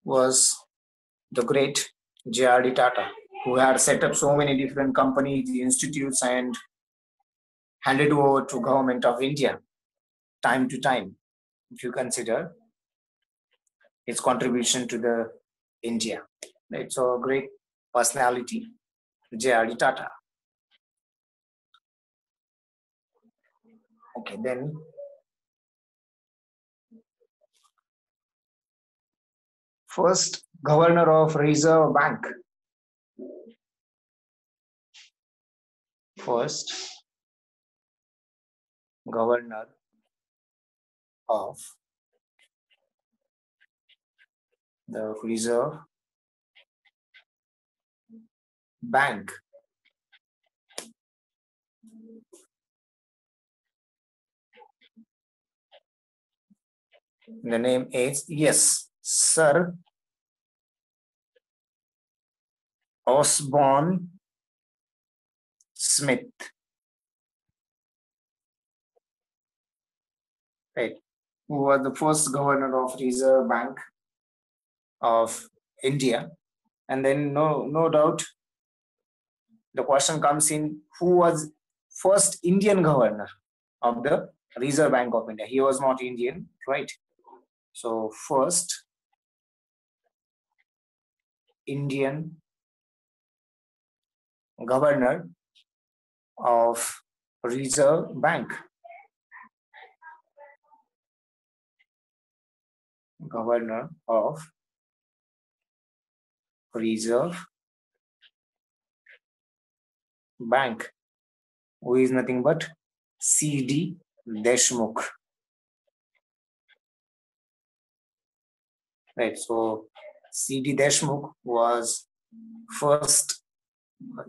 was the great J.R.D. Tata, who had set up so many different companies, institutes, and handed over to government of India time to time. If you consider its contribution to the India, right? So great personality, J.R.D. Tata. Okay, then first governor of Reserve Bank. First governor of the Reserve Bank. The name is, yes, Sir Osborne Smith. Right, who was the first governor of Reserve Bank of India. And then no doubt the question comes in, who was first Indian governor of the Reserve Bank of India? He was not Indian, right? So first Indian governor of Reserve Bank. Governor of Reserve Bank, who is nothing but C.D. Deshmukh. Right, so C.D. Deshmukh was first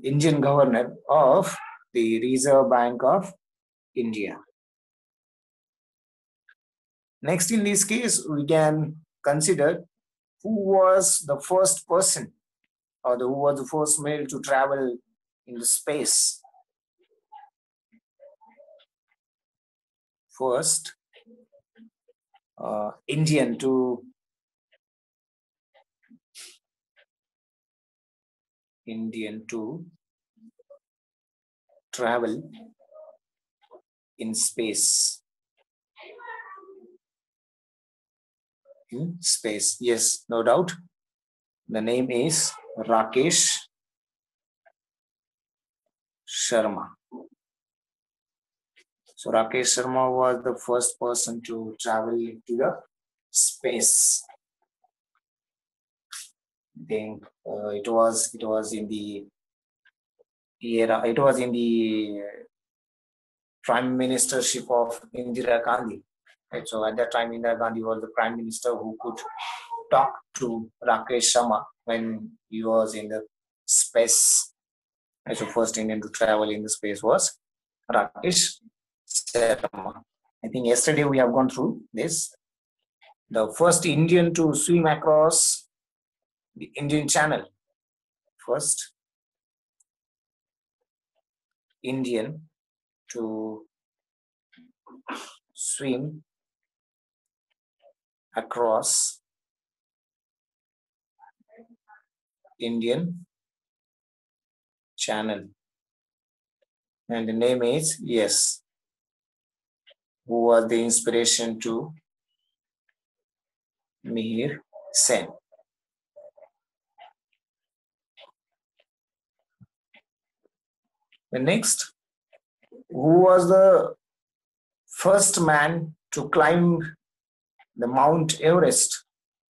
Indian governor of the Reserve Bank of India. Next, in this case, we can consider who was the first person or who was the first male to travel in the space. First Indian to travel in space. In space, yes, no doubt. The name is Rakesh Sharma. So Rakesh Sharma was the first person to travel into the space. I think it was in the era. It was in the prime ministership of Indira Gandhi. Right? So at that time, Indira Gandhi was the prime minister who could talk to Rakesh Sharma when he was in the space. Right? So first Indian to travel in the space was Rakesh Sharma. I think yesterday we have gone through this. The first Indian to swim across the Indian Channel. First Indian to swim across Indian Channel. And the name is, yes, who was the inspiration to Mihir Sen. The next, who was the first man to climb the Mount Everest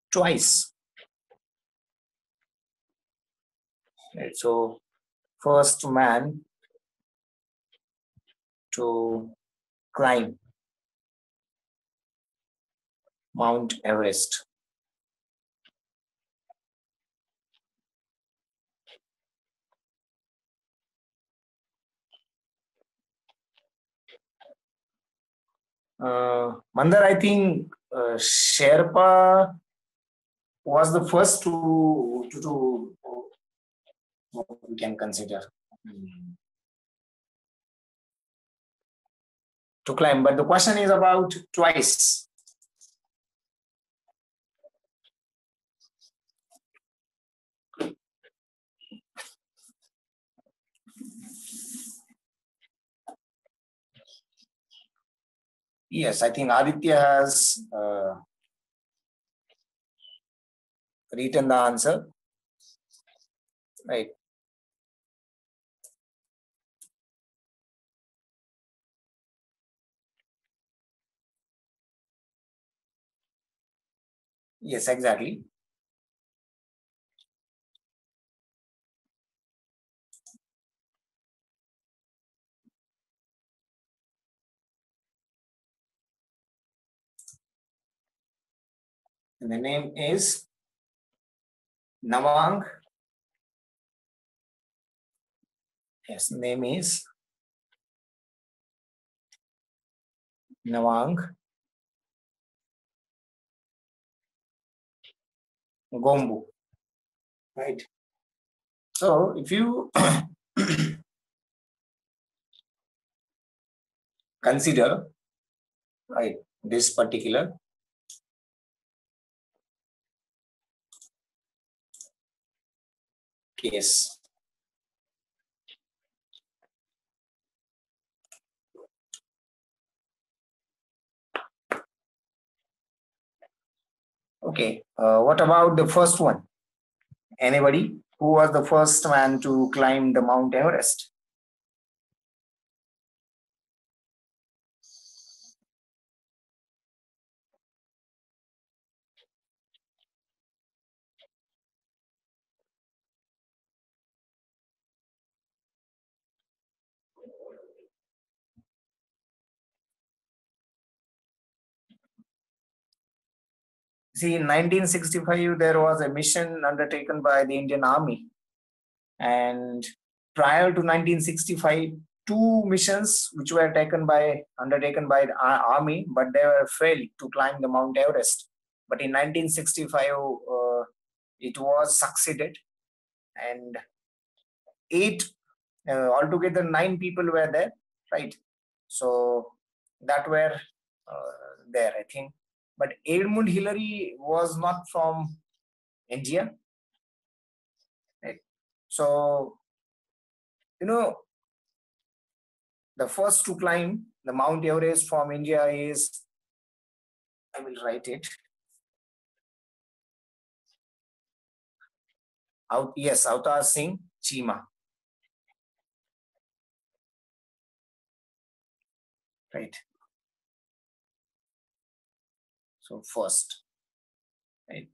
twice? Right, so first man to climb Mount Everest. Mandar, I think Sherpa was the first to what we can consider to climb, but the question is about twice. Yes, I think Aditya has written the answer. Right. Yes, exactly. And the name is Nawang. Yes, name is Nawang Gombu. Right. So if you consider, right, this particular case. Okay. What about the first one? Anybody? Who was the first man to climb the Mount Everest? See, in 1965, there was a mission undertaken by the Indian Army. And prior to 1965, two missions which were undertaken by the army, but they were failed to climb the Mount Everest. But in 1965, it was succeeded, and eight altogether nine people were there, right? So that were there, I think. But Edmund Hillary was not from India, right? So you know, the first to climb the Mount Everest from India is, I will write it out. Yes, Avtar Singh Chima, right? So first, right,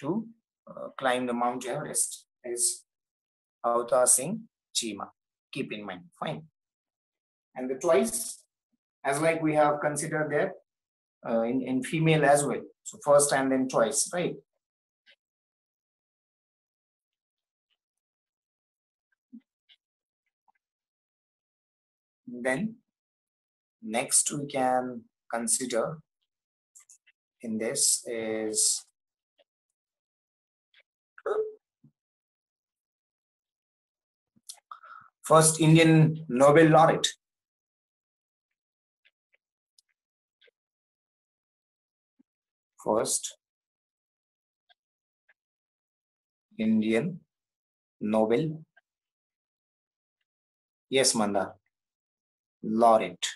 to climb the Mount Everest is Avtar Singh Chima. Keep in mind, fine. And the twice, as like we have considered there in female as well. So first and then twice, right? Then next we can consider in this is first Indian Nobel laureate. First Indian Nobel, yes, Manda, laureate,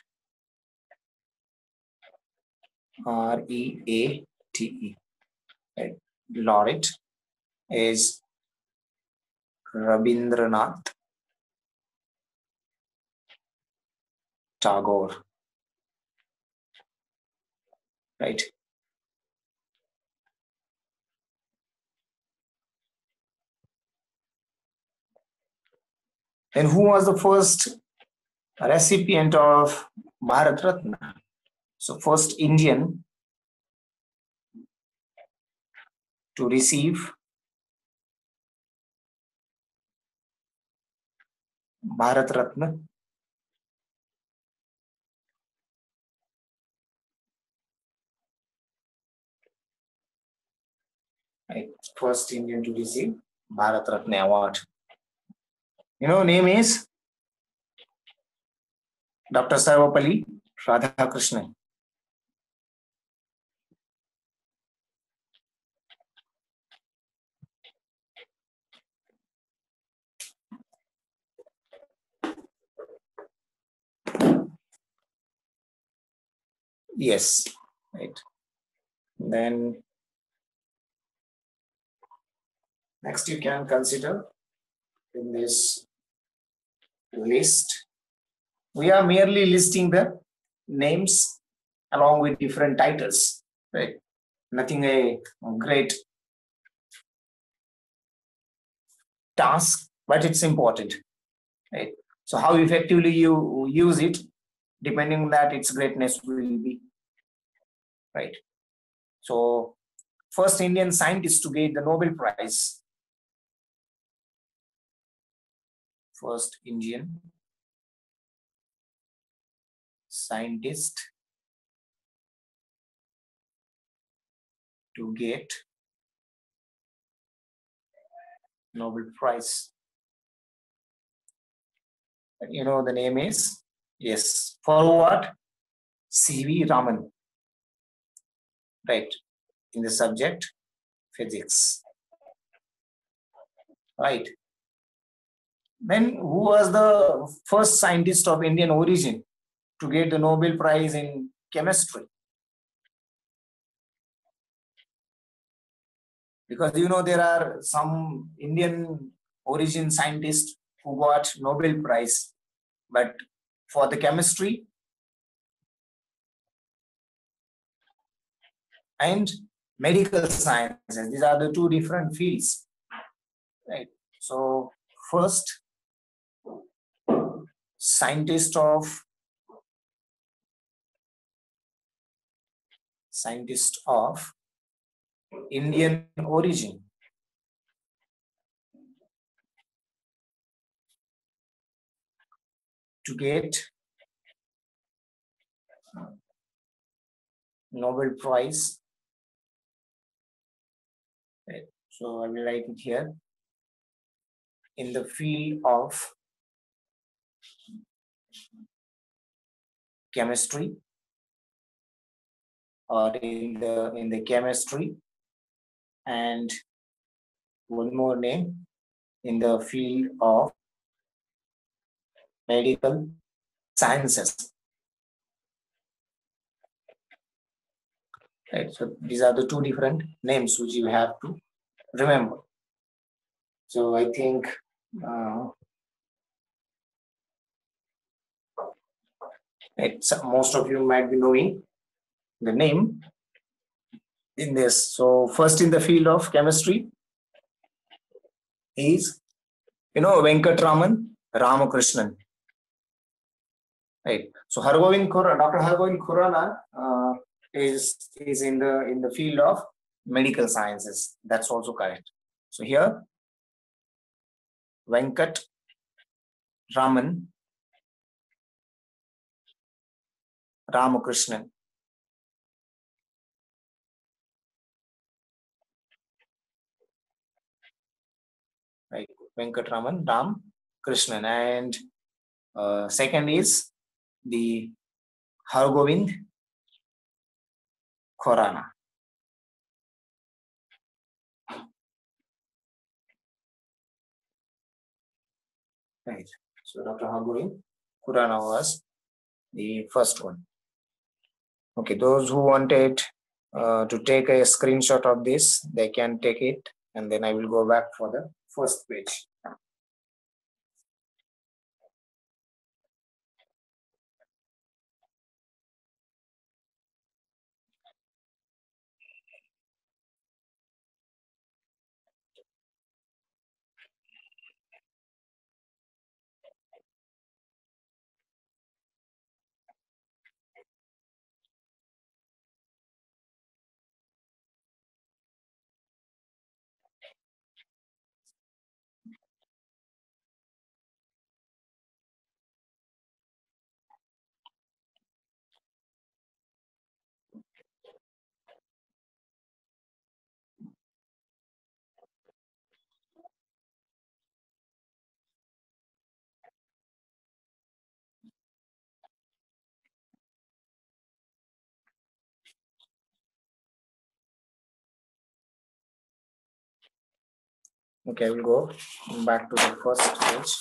REATE, right? Laureate is Rabindranath Tagore, right? And who was the first recipient of Bharat Ratna? So first Indian to receive Bharat Ratna, right? First Indian to receive Bharat Ratna award. Name is Dr. Sarvapalli Radhakrishnan. Yes, right. Then next you can consider in this list, we are merely listing the names along with different titles, right? Nothing a great task, but it's important, right? So how effectively you use it, depending on that, its greatness will be, right? So first Indian scientist to get the Nobel Prize. First Indian scientist to get Nobel Prize. You know the name is? Yes. For what? C.V. Raman. Right. In the subject physics. Right. Then who was the first scientist of Indian origin to get the Nobel Prize in chemistry? Because you know there are some Indian origin scientists who got Nobel Prize, but for the chemistry and medical sciences, these are the two different fields, right? So first scientist of Indian origin to get Nobel Prize. Right. So I will write it here. In the field of chemistry, or in the chemistry, and one more name, in the field of medical sciences. Right. So these are the two different names which you have to remember. So I think most of you might be knowing the name in this. So first in the field of chemistry is, you know, Venkatraman Ramakrishnan. Right. So Dr. Hargovind Khurana is in the field of medical sciences. That's also correct. So here Venkat Raman Ramakrishnan. Right. Venkatraman Ram Krishnan. And second is the Hargovind Khorana. Right. So Dr. Hargovind Khorana was the first one. Okay, those who wanted to take a screenshot of this, they can take it, and then I will go back for the first page. Okay, I will go back to the first page.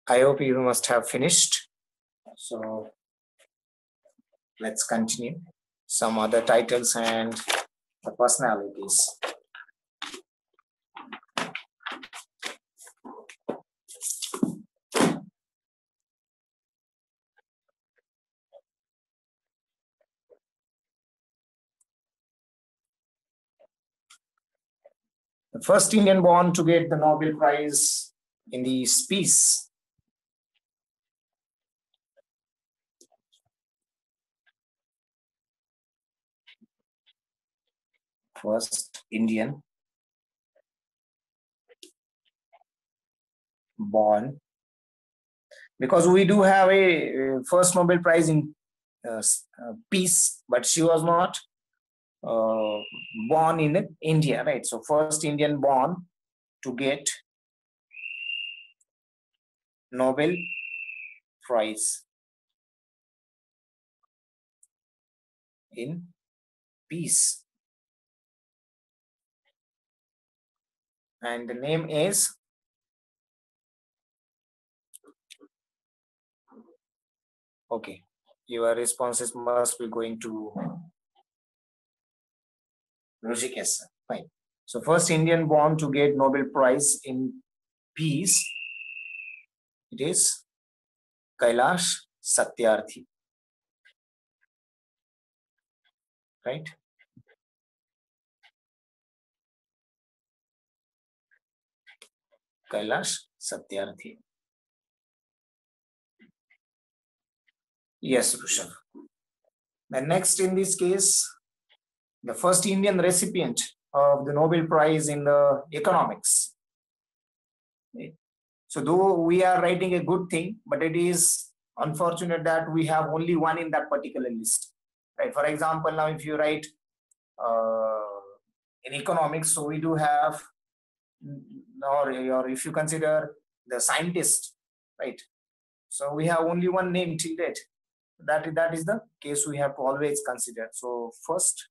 I hope you must have finished. So let's continue. Some other titles and the personalities. The first Indian born to get the Nobel Prize in the peace. First Indian born, because we do have a first Nobel Prize in peace, but she was not uh, born in India, right? So first Indian born to get Nobel Prize in peace, and the name is, okay, your responses must be going to Rishikesh. Fine. So first Indian born to get Nobel Prize in peace, it is Kailash Satyarthi, right? Kailash Satyarthi. Yes, Rushav. And next in this case, the first Indian recipient of the Nobel Prize in the economics. So though we are writing a good thing, but it is unfortunate that we have only one in that particular list. Right? For example, now if you write in economics, so we do have, or if you consider the scientist, right? So we have only one name till date. That is the case we have to always consider. So first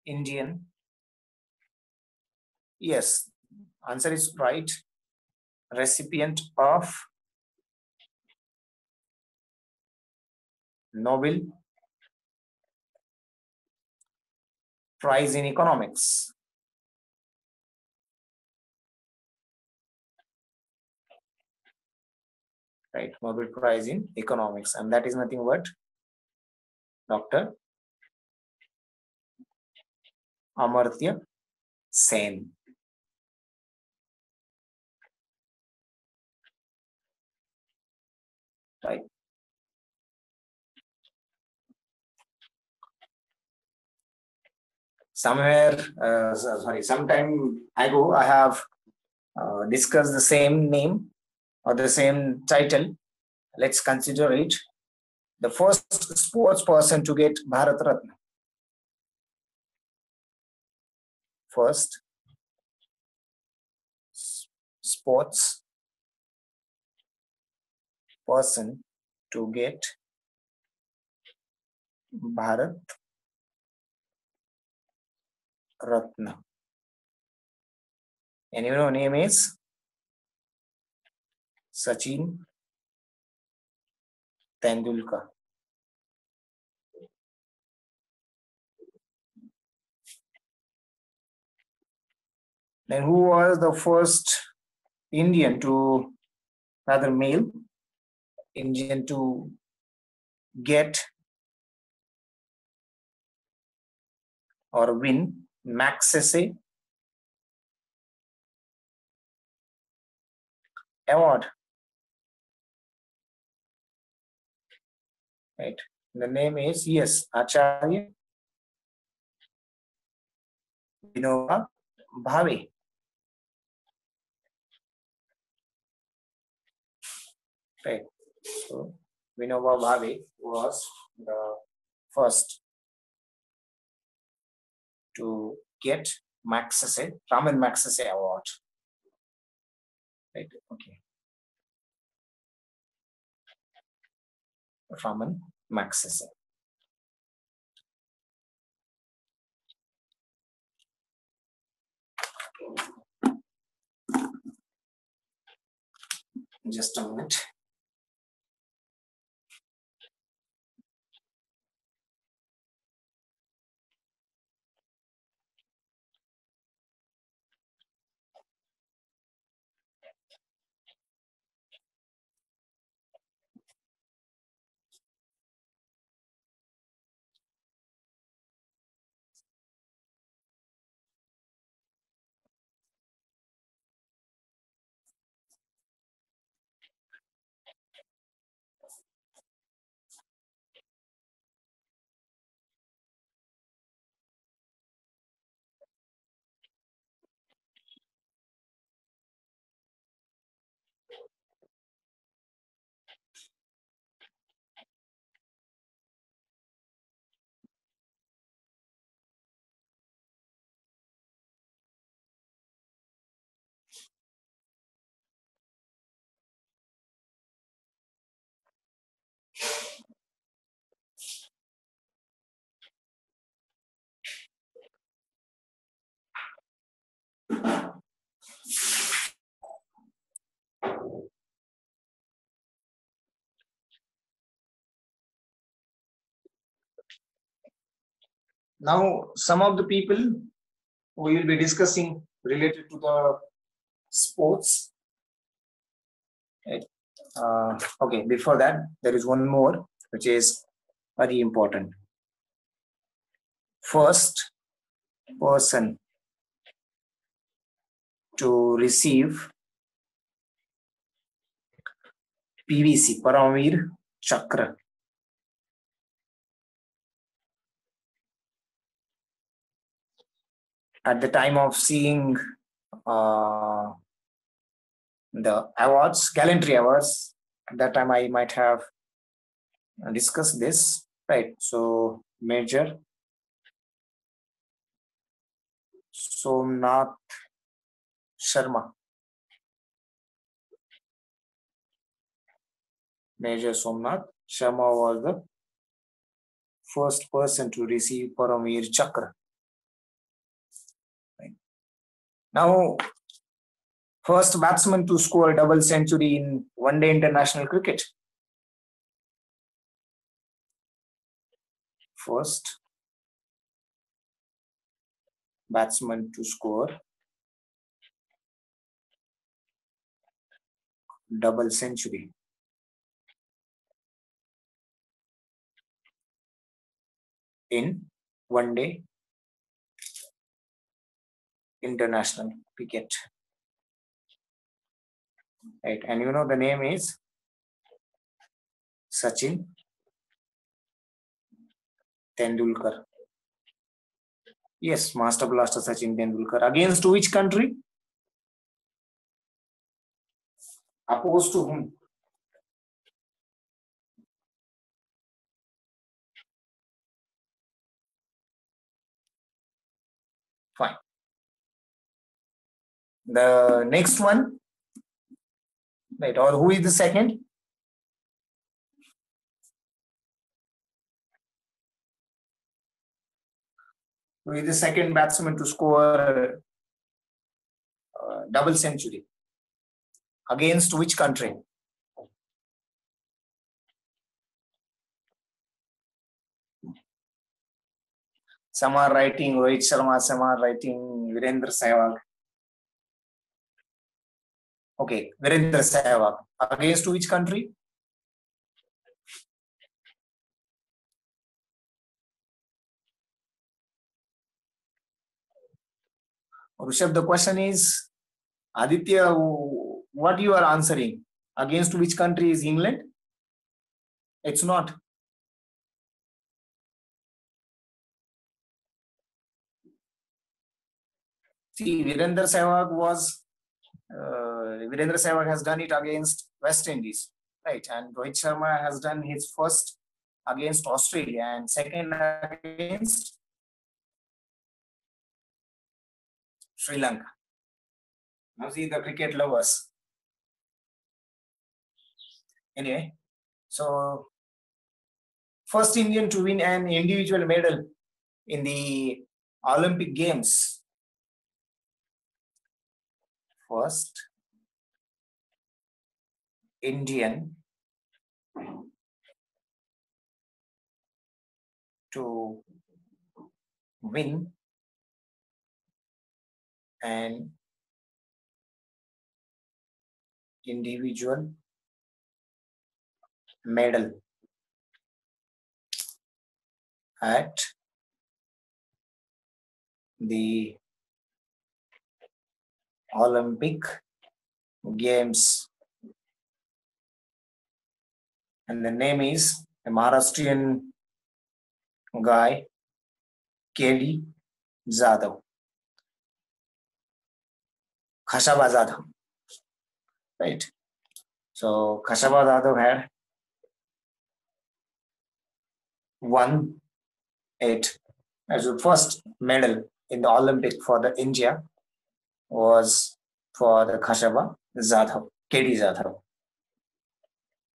Indian, yes, answer is right, recipient of Nobel Prize in economics. Right, Nobel Prize in economics, and that is nothing but Dr. Amartya Sen. Right. Somewhere, some time ago, I have discussed the same name or the same title. Let's consider it. The first sports person to get Bharat Ratna. First sports person to get Bharat Ratna. And you know, name is Sachin Tendulkar. Then who was the first Indian to, rather male Indian to get or win Magsaysay award? Right. The name is, yes, Acharya Vinoba Bhave. Right. So Vinoba Bhave was the first to get Magsaysay, Raman Magsaysay award. Right. Okay. Raman Magsaysay. Just a minute. Now, some of the people we will be discussing related to the sports. Right. Okay, before that, there is one more which is very important. First person to receive PVC, Paramveer Chakra. At the time of seeing the awards, gallantry awards, at that time I might have discussed this, right? So, Major Somnath Sharma. Major Somnath Sharma was the first person to receive Paramveer Chakra. Right. Now, first batsman to score a double century in one-day international cricket. First batsman to score double century in one-day international cricket. Right, and you know the name is Sachin Tendulkar. Yes, Master Blaster Sachin Tendulkar. Against which country? Opposed to whom? Fine. The next one, right, or who is the second? Who is the second batsman to score double century? Against which country? Some are writing Rohit Sharma, some are writing Virendra Sehwag. Okay, Virendra Sehwag. Against which country? Rishabh, the question is, Aditya, what you are answering? Against which country is England? It's not. See, Virendra Sehwag has done it against West Indies, right? And Rohit Sharma has done his first against Australia and second against Sri Lanka. Now see the cricket lovers. Anyway, so first Indian to win an individual medal in the Olympic Games. First Indian to win an individual medal at the Olympic Games. And the name is a Maharashtrian guy, KD Jadhav. Khashaba Jadhav. Right. So Khashaba Jadhav had won it as the first medal in the Olympic for the India was for the Khashaba Jadhav, KD Jadhav.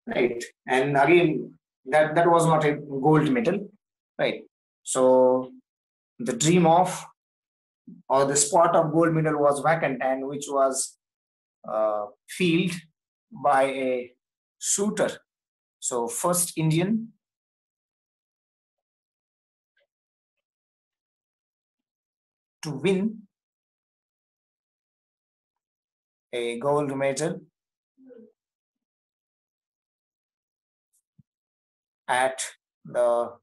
Right. And again, that was not a gold medal. Right. So the dream of or the spot of gold medal was vacant, and which was filled by a shooter. So first Indian to win a gold medal at the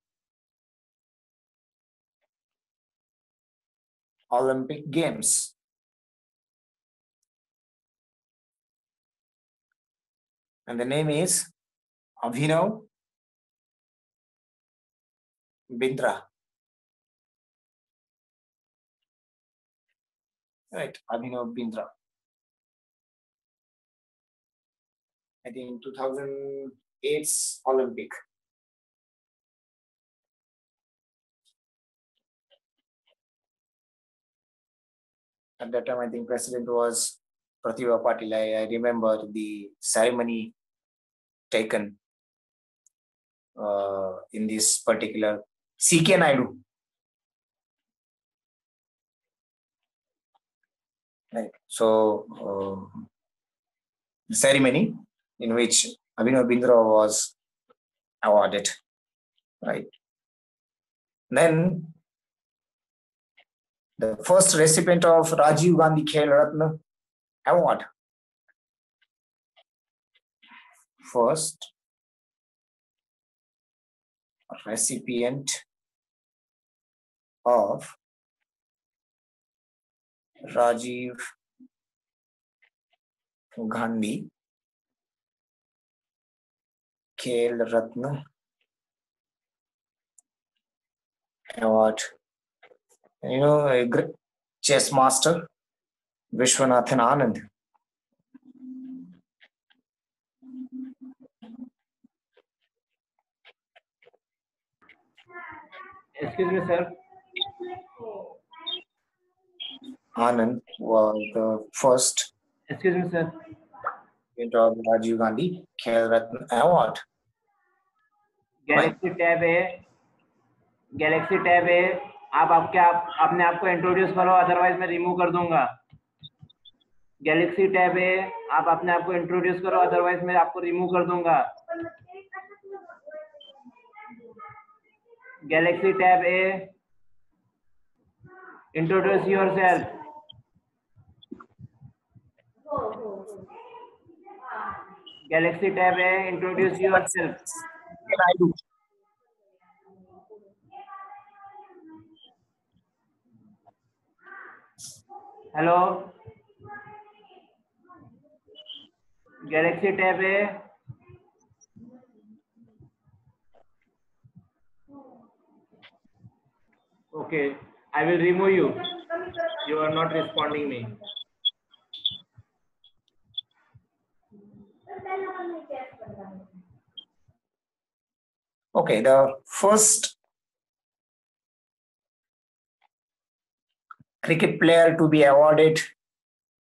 Olympic Games. And the name is Abhinav Bindra. Right, Abhinav Bindra. I think 2008's Olympic. At that time, I think president was Pratibha Patil. I remember the ceremony taken in this particular C.K. Naidu. Right. So the ceremony in which Abhinav Bindra was awarded. Right. Then the first recipient of Rajiv Gandhi Khel Ratna Award. First recipient of Rajiv Gandhi Khel Ratna Award. You know, a great chess master, Vishwanathan Anand. Excuse me, sir. Anand was the first Excuse me, sir. recipient of Rajiv Gandhi Khel Ratna Award. Galaxy tab है, Galaxy tab है. आप अपने आप को introduce करो, otherwise मैं remove कर दूंगा. गैलेक्सी टैब है, आप अपने आप को इंट्रोड्यूस करो, अदरवाइज मैं आपको रिमूव कर दूंगा. गैलेक्सी टैब है, इंट्रोड्यूस योरसेल्फ. गैलेक्सी टैब है, introduce yourself. Hello, Galaxy tab है. Okay, I will remove you. You are not responding me. Okay, the first cricket player to be awarded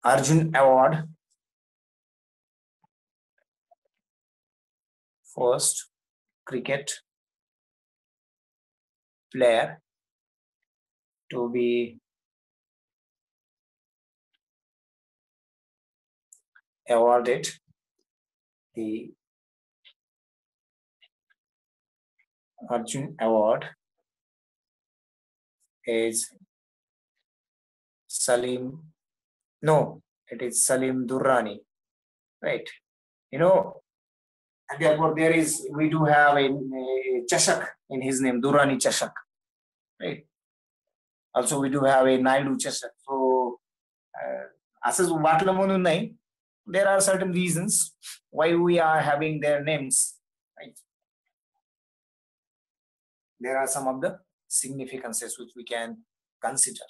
Arjun Award. First cricket player to be awarded the Arjun Award is Salim. No, it is Salim Durrani, right? You know, and therefore we do have a Chashak in his name, Durrani Chashak, right? Also, we do have a Naidu Chashak. So, there are certain reasons why we are having their names, right? There are some of the significances which we can consider.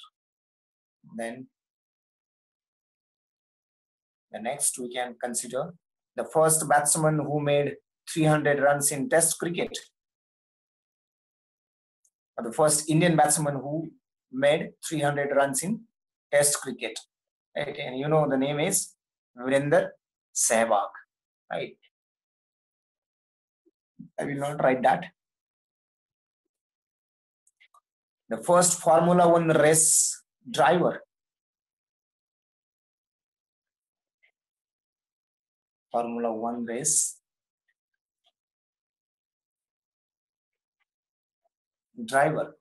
Then the next we can consider the first batsman who made 300 runs in Test cricket, or the first Indian batsman who made 300 runs in Test cricket, right? And you know the name is Virender Sehwag, right? I will not write that. The first Formula One race driver. Formula One race driver.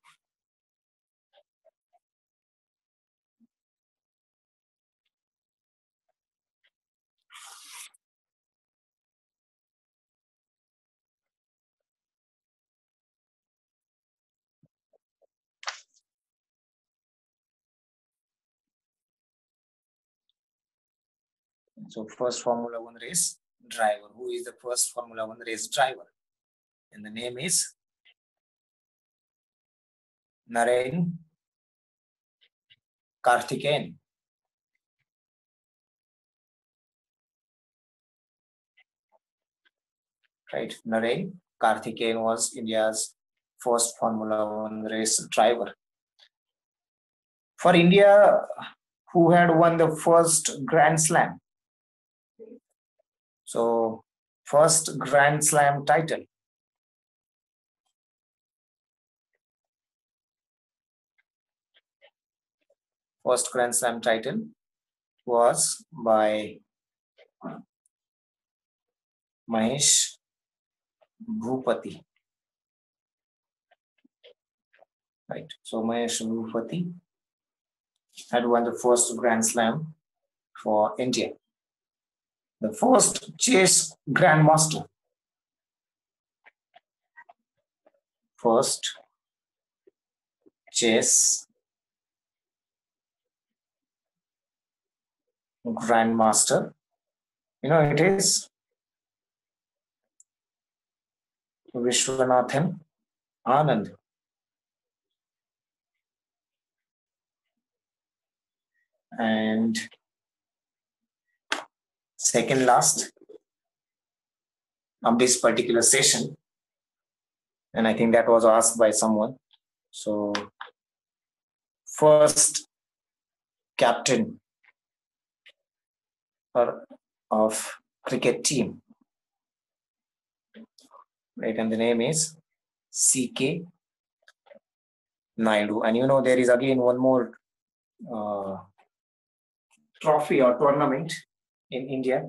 So first Formula One race driver. Who is the first Formula One race driver? And the name is Narain Karthikeyan. Right, Narain Karthikeyan was India's first Formula One race driver. For India, who had won the first Grand Slam? So, first Grand Slam title. First Grand Slam title was by Mahesh Bhupati. Right. So Mahesh Bhupati had won the first Grand Slam for India. The first chess grandmaster. First chess grandmaster. You know, it is Vishwanathan Anand. And second last of this particular session, and I think that was asked by someone. So first captain of cricket team, right? And the name is C.K. Naidu. And you know, there is again one more trophy or tournament in India,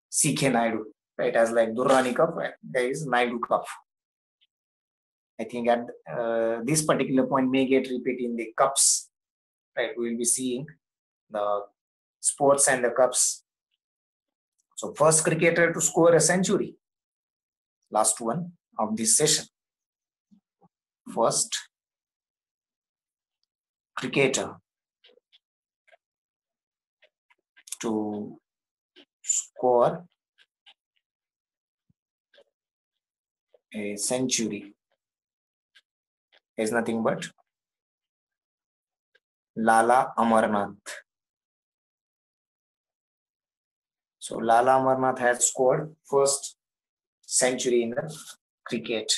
C.K. Naidu, right? As like Durrani Cup, there is Naidu Cup. I think at this particular point may get repeated in the cups, right? We will be seeing the sports and the cups. So first cricketer to score a century, last one of this session. First cricketer to score a century is nothing but Lala Amarnath. So Lala Amarnath has scored first century in the cricket.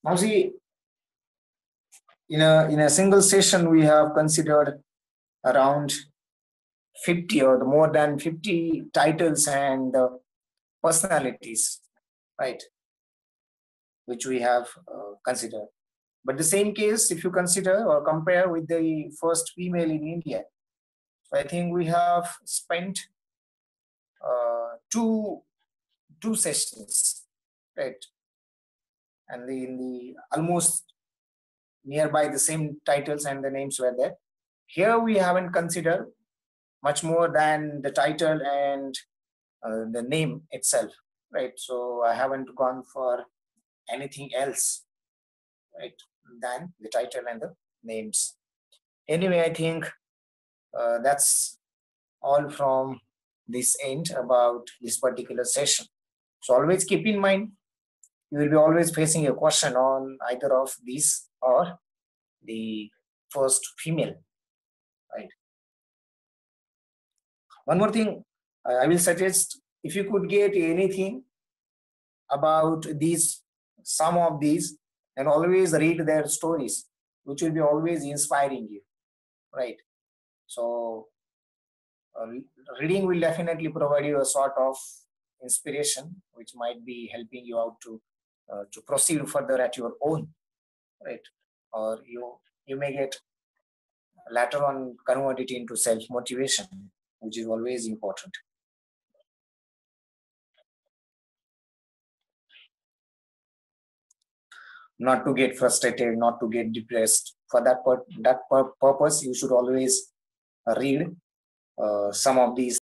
Now see, in a single session we have considered around 50 or more than 50 titles and personalities, right, which we have considered. But the same case, if you consider or compare with the first female in India, so I think we have spent two sessions, right? And in the almost nearby the same titles and the names were there. Here we haven't considered much more than the title and the name itself, right? So I haven't gone for anything else, right, than the title and the names. Anyway, I think that's all from this end about this particular session. So always keep in mind, you will be always facing a question on either of these or the first female, right? One more thing, I will suggest, if you could get anything about these, some of these, and always read their stories, which will be always inspiring you, right? So reading will definitely provide you a sort of inspiration, which might be helping you out to proceed further at your own, right? Or you may get later on convert it into self motivation, which is always important. Not to get frustrated, not to get depressed. For that purpose, you should always read some of these